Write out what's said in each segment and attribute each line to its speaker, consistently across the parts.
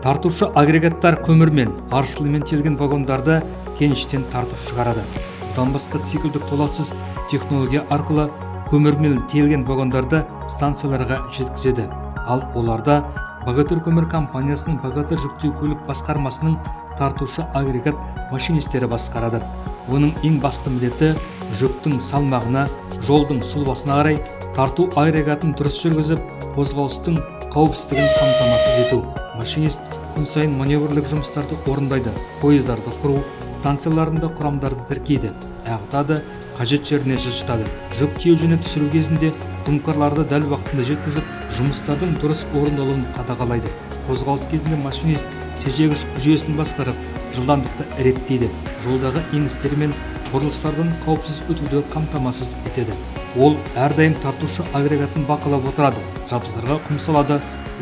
Speaker 1: Тартушы агрегаттар көмірмен, аршылымен телген вагондарды кеніштен тартып шығарады. Бұдан басқа циклдік толассыз технология арқылы көмірмен телген вагондарды станцияларға жеткізеді. Ал оларда Богатырь көмір компаниясының Богатырь жүктеу көлік басқармасының тартушы агрегат машинистері басқарады. Оның ең басты міндеті жүктің салмағына, жолдың сұлбасына қарай тарту агрегатын дұрыс жүргізіп, қозғалыстың қауіпсіздігін қамтамасыз ету. Машинист күн сайын маневрлік жұмыстарды орындайды, пойыздарды құру, станцияларында құрамдарды тіркейді, ағытады, қажет жеріне жылжытады. Жүк тиеу және түсіру кезінде құмкарларды дәл уақытында жеткізіп, жұмыстардың дұрыс орындалуын қадағалайды. Қозғалыс кезінде машинист тежегіш жүйесін басқарып, жылдамдықты реттейді, жолдағы еңістер мен бұрылыстардан қауіпсіз өтуді қамтамасыз етеді. Ол әрдайым тартушы агрегатын бақылап отырады, жабдықтарға құм салады,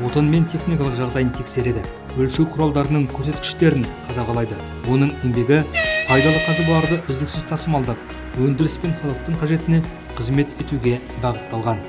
Speaker 1: отын мен техникалық жағдайын тексереді, өлшеу құралдарының көрсеткіштерін қадағалайды. Оның еңбегі пайдалы қазбаларды үздіксіз тасымалдап, өндіріс пен халықтың қажетіне қызмет етуге бағытталған.